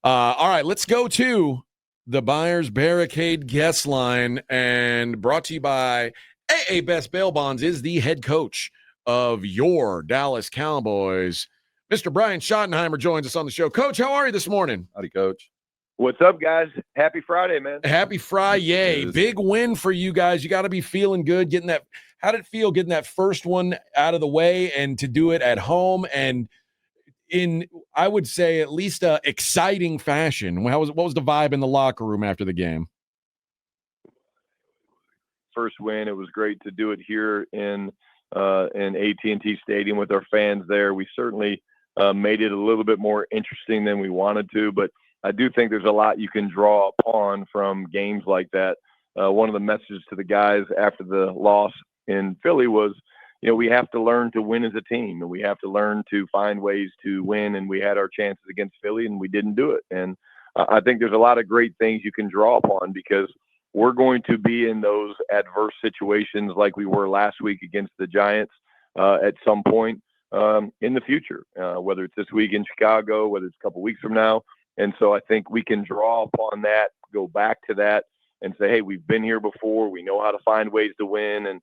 All right, let's go to the Buyers Barricade guest line, and brought to you by AA Best Bail Bonds is the head coach of your Dallas Cowboys. Mr. Brian Schottenheimer joins us on the show. Coach, how are you this morning? Howdy, Coach. What's up, guys? Happy Friday, man. Happy Friday. Big win for you guys. You got to be feeling good getting that. How did it feel getting that first one out of the way and to do it at home and in, I would say, at least a exciting fashion? What was the vibe in the locker room after the game? First win. It was great to do it here in AT&T Stadium with our fans there. We certainly made it a little bit more interesting than we wanted to, but I do think there's a lot you can draw upon from games like that. One of the messages to the guys after the loss in Philly was, we have to learn to win as a team, and we have to learn to find ways to win. And we had our chances against Philly, and we didn't do it. And I think there's a lot of great things you can draw upon, because we're going to be in those adverse situations like we were last week against the Giants at some point in the future, whether it's this week in Chicago, whether it's a couple weeks from now. And so I think we can draw upon that, go back to that, and say, hey, we've been here before. We know how to find ways to win. And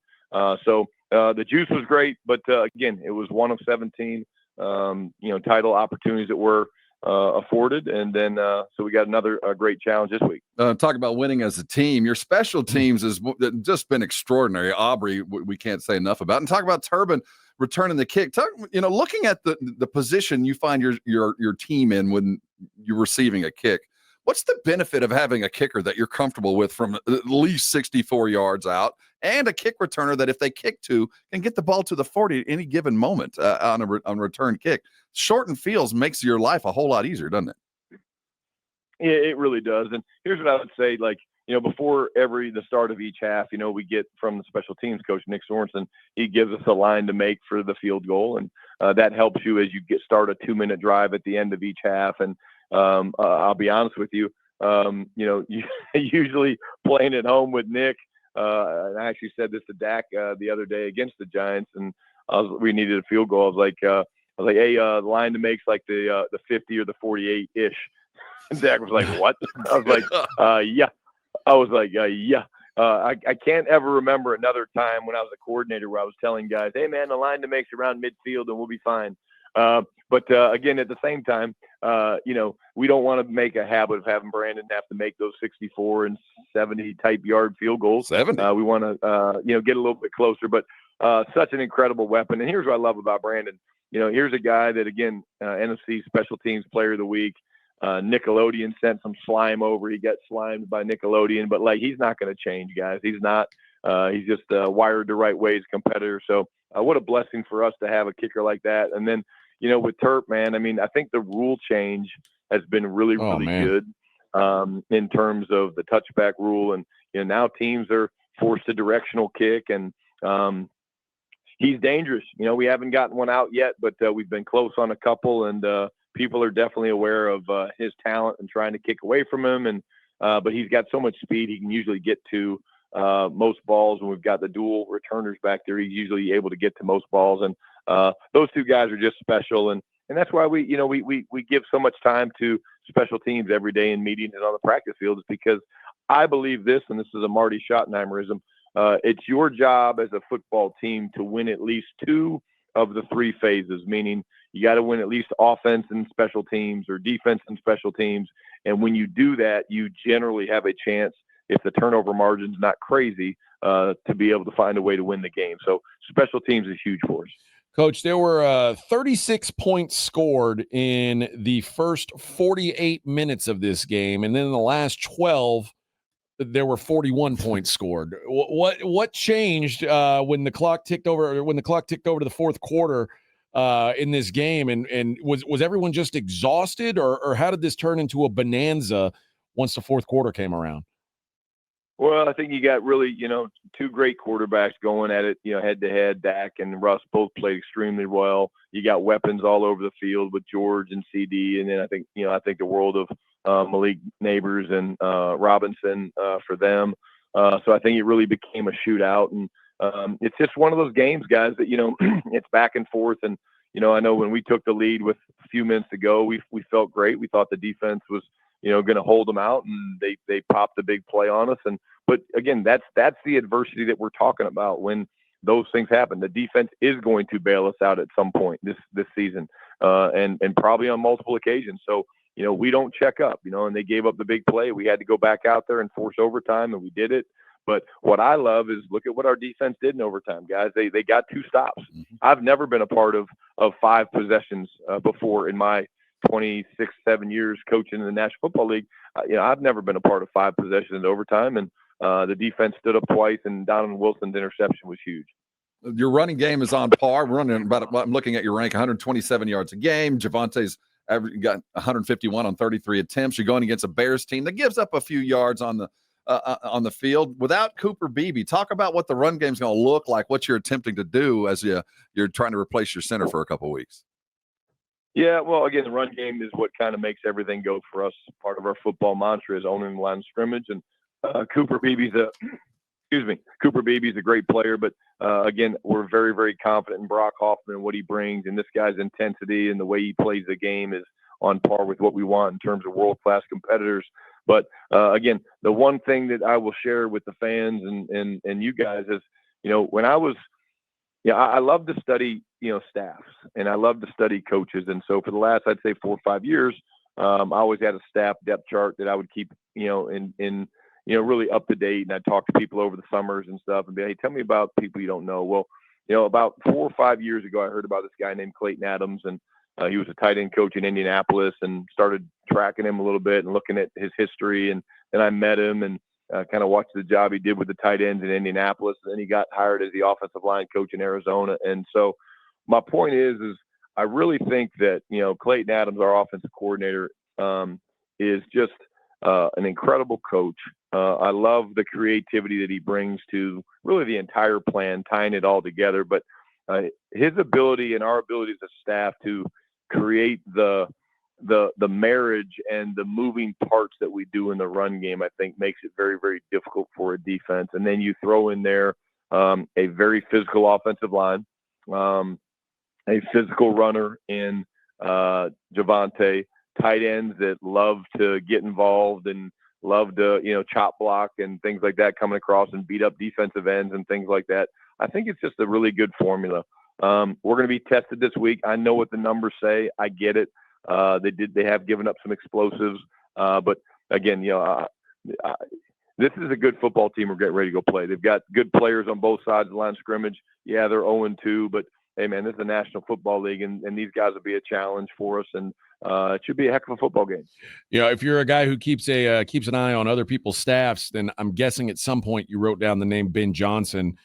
so the juice was great, but again, it was one of 17, title opportunities that were afforded. And then so we got another great challenge this week. Talk about winning as a team. Your special teams has just been extraordinary. Aubrey, we can't say enough about. And talk about Turbin returning the kick. Looking at the position you find your team in when you're receiving a kick, what's the benefit of having a kicker that you're comfortable with from at least 64 yards out, and a kick returner that if they kick to can get the ball to the 40 at any given moment on a return kick? Shortened fields makes your life a whole lot easier, doesn't it? Yeah, it really does. And here's what I would say, before the start of each half, we get from the special teams coach, Nick Sorensen, he gives us a line to make for the field goal. And that helps you as you start a 2-minute drive at the end of each half. And I'll be honest with you, usually playing at home with Nick, and I actually said this to Dak the other day against the Giants, and we needed a field goal. I was like, hey, the line to make's like the 50 or the 48-ish. And Dak was like, what? I was like, yeah. I was like, yeah. I can't ever remember another time when I was a coordinator where I was telling guys, hey, man, the line to make's around midfield and we'll be fine. But again, at the same time, we don't want to make a habit of having Brandon have to make those 64 and 70 type yard field goals. 70. We want to, get a little bit closer, but such an incredible weapon. And here's what I love about Brandon. Here's a guy that, again, NFC Special Teams Player of the Week. Nickelodeon sent some slime over. He got slimed by Nickelodeon, but he's not going to change, guys. He's not. He's just wired the right way as a competitor. So what a blessing for us to have a kicker like that. And then, with Terp, man, I think the rule change has been really good in terms of the touchback rule. And, now teams are forced to directional kick, and he's dangerous. We haven't gotten one out yet, but we've been close on a couple, and people are definitely aware of his talent and trying to kick away from him. And but he's got so much speed, he can usually get to most balls. And we've got the dual returners back there. He's usually able to get to most balls. And those two guys are just special. And that's why we give so much time to special teams every day in meetings and on the practice field, is because I believe this, and this is a Marty Schottenheimerism, it's your job as a football team to win at least 2 of the 3 phases, meaning you got to win at least offense and special teams or defense and special teams. And when you do that, you generally have a chance, if the turnover margin's not crazy, to be able to find a way to win the game. So special teams is huge for us. Coach, there were 36 points scored in the first 48 minutes of this game, and then in the last 12, there were 41 points scored. What changed when the clock ticked over? When the clock ticked over to the fourth quarter in this game, and was everyone just exhausted, or how did this turn into a bonanza once the fourth quarter came around? Well, I think you got really, 2 great quarterbacks going at it, head to head. Dak and Russ both played extremely well. You got weapons all over the field with George and CD. And then I think the world of Malik Neighbors and Robinson for them. So I think it really became a shootout. And it's just one of those games, guys, that, it's back and forth. And, I know when we took the lead with a few minutes to go, we felt great. We thought the defense was, going to hold them out, and they popped a big play on us. But again, that's the adversity that we're talking about when those things happen. The defense is going to bail us out at some point this season, and probably on multiple occasions. So, we don't check up, and they gave up the big play. We had to go back out there and force overtime, and we did it. But what I love is look at what our defense did in overtime, guys. They got 2 stops. Mm-hmm. I've never been a part of 5 possessions before in my 26, 7 years coaching in the National Football League. I've never been a part of 5 possessions in overtime, and the defense stood up twice, and Donovan Wilson's interception was huge. Your running game is on par. We're running I'm looking at your rank, 127 yards a game. Javonte's got 151 on 33 attempts. You're going against a Bears team that gives up a few yards on the field. Without Cooper Beebe, talk about what the run game's going to look like, what you're attempting to do as you're trying to replace your center for a couple of weeks. Yeah, well, again, the run game is what kind of makes everything go for us. Part of our football mantra is owning the line of scrimmage, and Cooper Beebe's a great player, but again, we're very, very confident in Brock Hoffman and what he brings, and this guy's intensity and the way he plays the game is on par with what we want in terms of world-class competitors. But again, the one thing that I will share with the fans and you guys is, when I was, I love to study, staffs, and I love to study coaches. And so for the last, I'd say 4 or 5 years, I always had a staff depth chart that I would keep, in really up to date. And I'd talk to people over the summers and stuff and be, hey, tell me about people you don't know. Well, about 4 or 5 years ago, I heard about this guy named Clayton Adams, and he was a tight end coach in Indianapolis, and started tracking him a little bit and looking at his history. And then I met him and kind of watched the job he did with the tight ends in Indianapolis. And then he got hired as the offensive line coach in Arizona. And so my point is I really think that, Clayton Adams, our offensive coordinator, is just an incredible coach. I love the creativity that he brings to really the entire plan, tying it all together. But his ability and our ability as a staff to create the marriage and the moving parts that we do in the run game, I think makes it very, very difficult for a defense. And then you throw in there a very physical offensive line, a physical runner in Javonte, tight ends that love to get involved and love to, chop block and things like that, coming across and beat up defensive ends and things like that. I think it's just a really good formula. We're going to be tested this week. I know what the numbers say. I get it. They have given up some explosives. But again, this is a good football team we're getting ready to go play. They've got good players on both sides of the line of scrimmage. Yeah, they're 0-2, but hey, man, this is the National Football League, and these guys will be a challenge for us, and it should be a heck of a football game. If you're a guy who keeps an eye on other people's staffs, then I'm guessing at some point you wrote down the name Ben Johnson.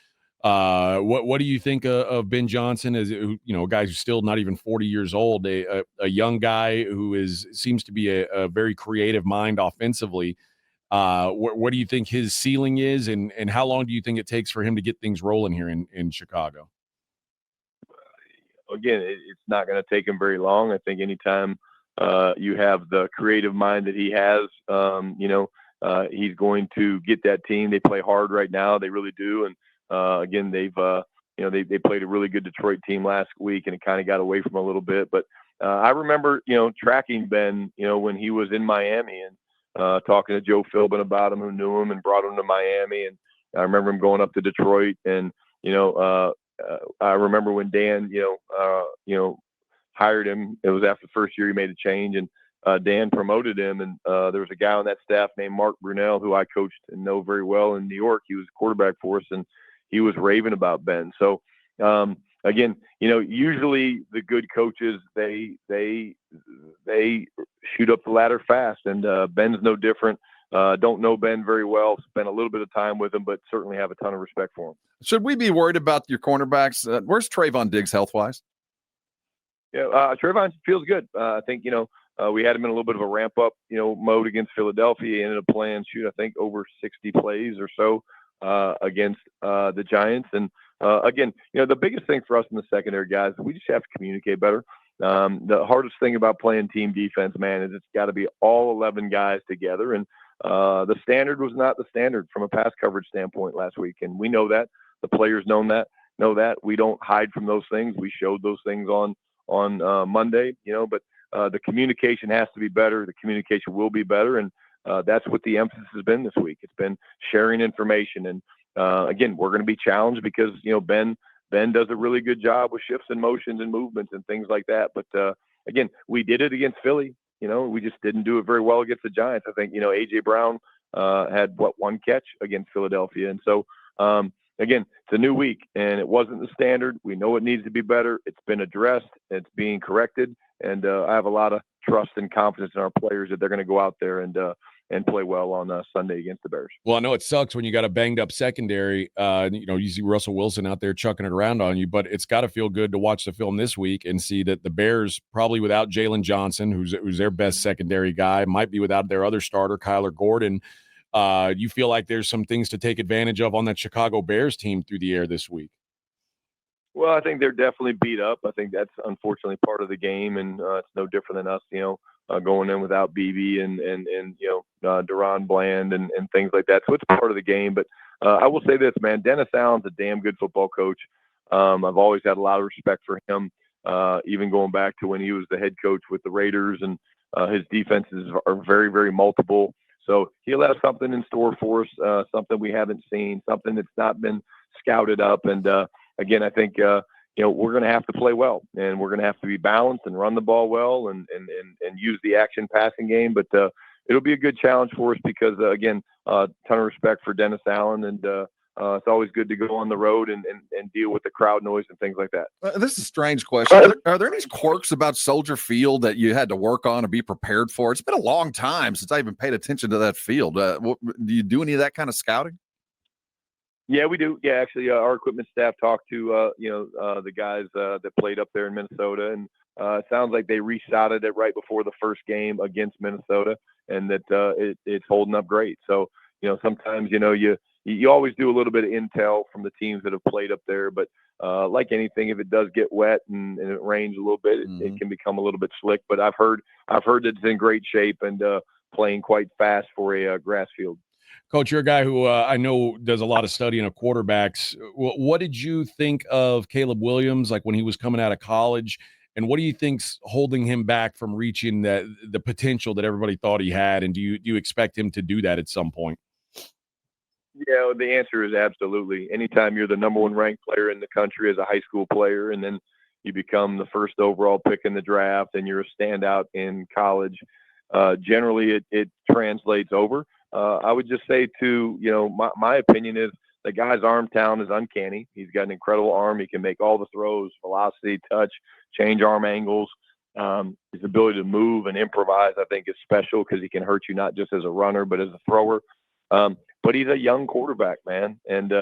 What do you think of Ben Johnson as a guy who's still not even 40 years old, a young guy who seems to be a very creative mind offensively? What do you think his ceiling is, and how long do you think it takes for him to get things rolling here in Chicago? Again, it's not going to take him very long. I think anytime you have the creative mind that he has, he's going to get that team. They play hard right now. They really do. And again, they played a really good Detroit team last week, and it kind of got away from a little bit. But I remember, tracking Ben, when he was in Miami, and talking to Joe Philbin about him, who knew him and brought him to Miami. And I remember him going up to Detroit, and, I remember when Dan, hired him. It was after the first year he made a change, and Dan promoted him. And there was a guy on that staff named Mark Brunell, who I coached and know very well in New York. He was a quarterback for us, and he was raving about Ben. So again, usually the good coaches, they shoot up the ladder fast, and Ben's no different. Don't know Ben very well, spent a little bit of time with him, but certainly have a ton of respect for him. Should we be worried about your cornerbacks? Where's Trayvon Diggs health-wise? Yeah, Trayvon feels good. I think, we had him in a little bit of a ramp-up, mode against Philadelphia. He ended up playing, I think, over 60 plays or so against the Giants. And, again, the biggest thing for us in the secondary, guys, we just have to communicate better. The hardest thing about playing team defense, man, is it's got to be all 11 guys together. And the standard was not the standard from a pass coverage standpoint last week. And we know that. The players know that. We don't hide from those things. We showed those things on on Monday, but the communication has to be better. The communication will be better. And that's what the emphasis has been this week. It's been sharing information. And again, we're going to be challenged because, Ben does a really good job with shifts and motions and movements and things like that. But again, we did it against Philly. We just didn't do it very well against the Giants. I think, A.J. Brown had one catch against Philadelphia. And so, again, it's a new week and it wasn't the standard. We know it needs to be better. It's been addressed. It's being corrected. And I have a lot of trust and confidence in our players that they're going to go out there and play well on Sunday against the Bears. Well, I know it sucks when you got a banged up secondary. You see Russell Wilson out there chucking it around on you, but it's got to feel good to watch the film this week and see that the Bears, probably without Jalen Johnson, who's their best secondary guy, might be without their other starter, Kyler Gordon. You feel like there's some things to take advantage of on that Chicago Bears team through the air this week. Well, I think they're definitely beat up. I think that's unfortunately part of the game, and it's no different than us, going in without BB and Deron Bland and things like that. So it's part of the game. But I will say this, man, Dennis Allen's a damn good football coach. I've always had a lot of respect for him, even going back to when he was the head coach with the Raiders, and his defenses are very, very multiple. So he'll have something in store for us, something we haven't seen, something that's not been scouted up. And again, I think we're going to have to play well, and we're going to have to be balanced and run the ball well and use the action passing game. But it'll be a good challenge for us because, again, ton of respect for Dennis Allen, and it's always good to go on the road and deal with the crowd noise and things like that. This is a strange question. Are there any quirks about Soldier Field that you had to work on or be prepared for? It's been a long time since I even paid attention to that field. Do you do any of that kind of scouting? Yeah, we do. Yeah, actually, our equipment staff talked to the guys that played up there in Minnesota, and it sounds like they reshotted it right before the first game against Minnesota, and that it's holding up great. So sometimes you always do a little bit of intel from the teams that have played up there, but like anything, if it does get wet and it rains a little bit, it can become a little bit slick. But I've heard that it's in great shape and playing quite fast for a grass field. Coach, you're a guy who I know does a lot of studying of quarterbacks. What did you think of Caleb Williams, like when he was coming out of college? And what do you think's holding him back from reaching the potential that everybody thought he had? And do you expect him to do that at some point? Yeah, the answer is absolutely. Anytime you're the number one ranked player in the country as a high school player, and then you become the first overall pick in the draft, and you're a standout in college, generally it translates over. I would just say my opinion is the guy's arm talent is uncanny. He's got an incredible arm. He can make all the throws, velocity, touch, change arm angles. His ability to move and improvise, I think, is special because he can hurt you not just as a runner, but as a thrower. But he's a young quarterback, man. And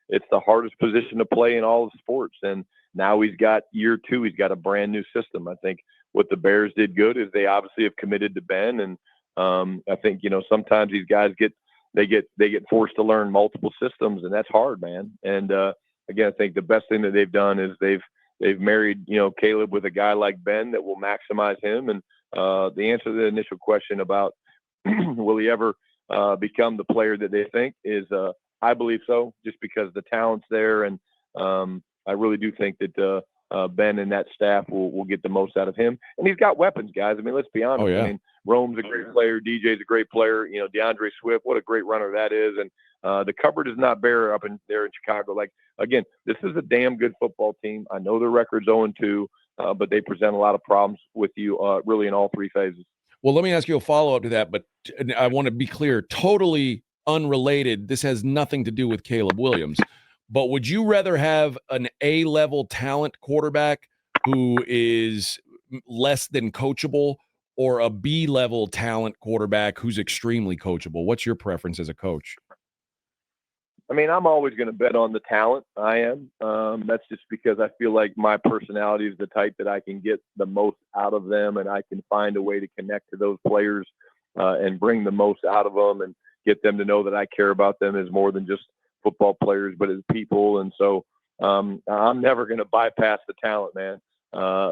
it's the hardest position to play in all of sports. And now he's got year two. He's got a brand new system. I think what the Bears did good is they obviously have committed to Ben, and I think, sometimes these guys get forced to learn multiple systems, and that's hard, man. And again, I think the best thing that they've done is they've married, Caleb with a guy like Ben that will maximize him. And the answer to the initial question about will he ever become the player that they think is, I believe so, just because the talent's there. And I really do think that Ben and that staff will get the most out of him. And he's got weapons, guys. I mean, let's be honest. Oh, yeah. I mean, Rome's a great player. DJ's a great player. DeAndre Swift, what a great runner that is. And the cupboard is not bare up in there in Chicago. Like, again, this is a damn good football team. I know their record's 0-2, but they present a lot of problems with you really in all three phases. Well, let me ask you a follow-up to that, but I want to be clear, totally unrelated. This has nothing to do with Caleb Williams. But would you rather have an A-level talent quarterback who is less than coachable, or a B-level talent quarterback who's extremely coachable? What's your preference as a coach? I mean, I'm always going to bet on the talent. I am. That's just because I feel like my personality is the type that I can get the most out of them, and I can find a way to connect to those players and bring the most out of them and get them to know that I care about them as more than just football players, but as people. And so I'm never going to bypass the talent, man,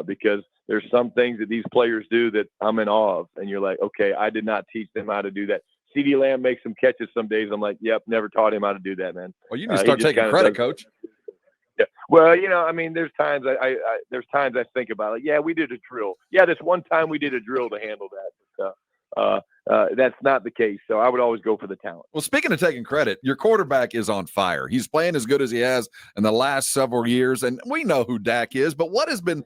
because there's some things that these players do that I'm in awe of. And you're like, okay, I did not teach them how to do that. CeeDee Lamb makes some catches some days. I'm like, yep, never taught him how to do that, man. Well, you need to start taking credit, Coach. Yeah. Well, I mean, there's times I think about it. Yeah, we did a drill. Yeah, this one time we did a drill to handle that. That's not the case. So I would always go for the talent. Well, speaking of taking credit, your quarterback is on fire. He's playing as good as he has in the last several years, and we know who Dak is. But what has been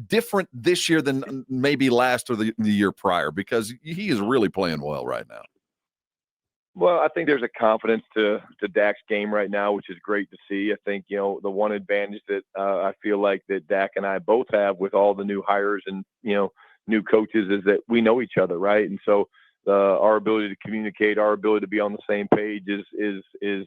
different this year than maybe last or the year prior? Because he is really playing well right now. Well, I think there's a confidence to Dak's game right now, which is great to see. I think, the one advantage that I feel like that Dak and I both have with all the new hires and, new coaches is that we know each other, right? And so our ability to communicate, our ability to be on the same page is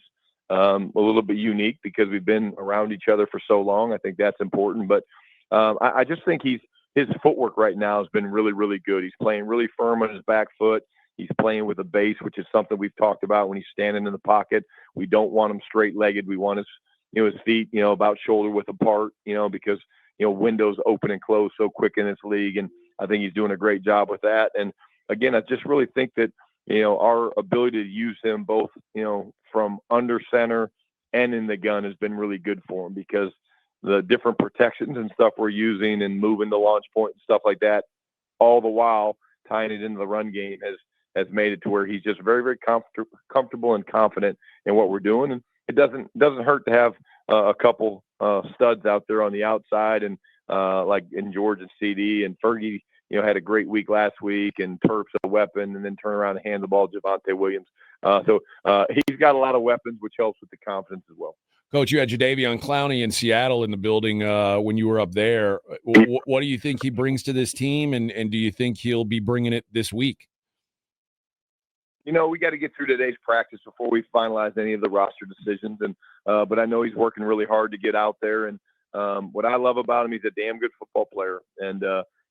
a little bit unique because we've been around each other for so long. I think that's important. But I just think his footwork right now has been really, really good. He's playing really firm on his back foot. He's playing with a base, which is something we've talked about when he's standing in the pocket. We don't want him straight-legged. We want his feet, about shoulder width apart, because, windows open and close so quick in this league. And I think he's doing a great job with that. And again, I just really think that, our ability to use him both, from under center and in the gun has been really good for him because the different protections and stuff we're using and moving the launch point and stuff like that, all the while tying it into the run game has made it to where he's just very, very comfortable and confident in what we're doing. And it doesn't hurt to have a couple studs out there on the outside and like in George and CD and Fergie, had a great week last week and Terp's a weapon and then turn around and hand the ball to Javonte Williams. So he's got a lot of weapons, which helps with the confidence as well. Coach, you had Jadeveon Clowney in Seattle in the building when you were up there. What do you think he brings to this team, and do you think he'll be bringing it this week? We got to get through today's practice before we finalize any of the roster decisions. And but I know he's working really hard to get out there. And what I love about him, he's a damn good football player. And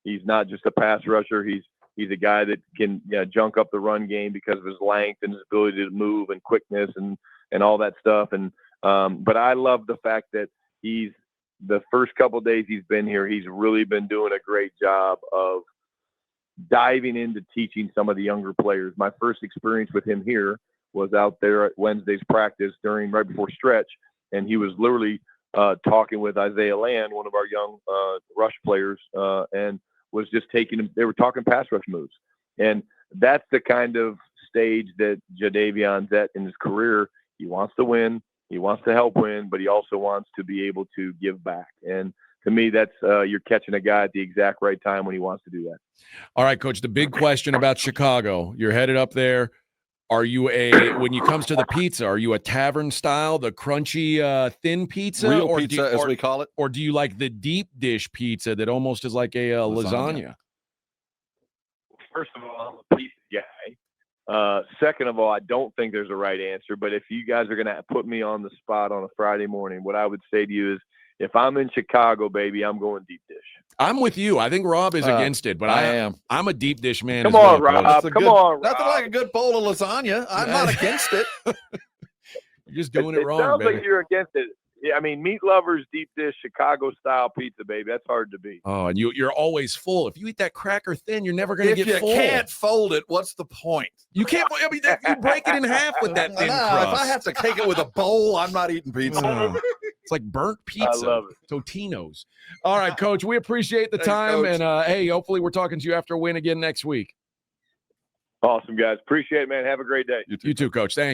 he's not just a pass rusher. He's a guy that can junk up the run game because of his length and his ability to move and quickness and all that stuff. And but I love the fact that the first couple of days he's been here, he's really been doing a great job of diving into teaching some of the younger players. My first experience with him here was out there at Wednesday's practice right before stretch, and he was literally talking with Isaiah Land, one of our young rush players, and was just taking him. They were talking pass rush moves, and that's the kind of stage that Jadeveon's at in his career. He wants to win, he wants to help win, but he also wants to be able to give back. And to me, that's you're catching a guy at the exact right time when he wants to do that. All right, Coach, the big question about Chicago. You're headed up there. Are you when it comes to the pizza, are you a tavern style, the crunchy thin pizza? Real pizza, as we call it? Or do you like the deep dish pizza that almost is like a lasagna? First of all, I'm a pizza guy. Second of all, I don't think there's a right answer. But if you guys are going to put me on the spot on a Friday morning, what I would say to you is, if I'm in Chicago, baby, I'm going deep dish. I'm with you. I think Rob is against it, but I am. I'm a deep dish man. Come on, Rob. Come on, Rob. Nothing like a good bowl of lasagna. I'm not against it. You're just doing it wrong, sounds baby. Like you're against it. Yeah, I mean, meat lovers, deep dish, Chicago-style pizza, baby. That's hard to beat. Oh, and you're always full. If you eat that cracker thin, you're never going to get full. If you can't fold it, what's the point? You can't. I mean, you break it in half with that thin crust. If I have to take it with a bowl, I'm not eating pizza. It's like burnt pizza. I love it. Totino's. All right, Coach, we appreciate the time. Coach. And, hey, hopefully we're talking to you after a win again next week. Awesome, guys. Appreciate it, man. Have a great day. You too, Coach. Thanks.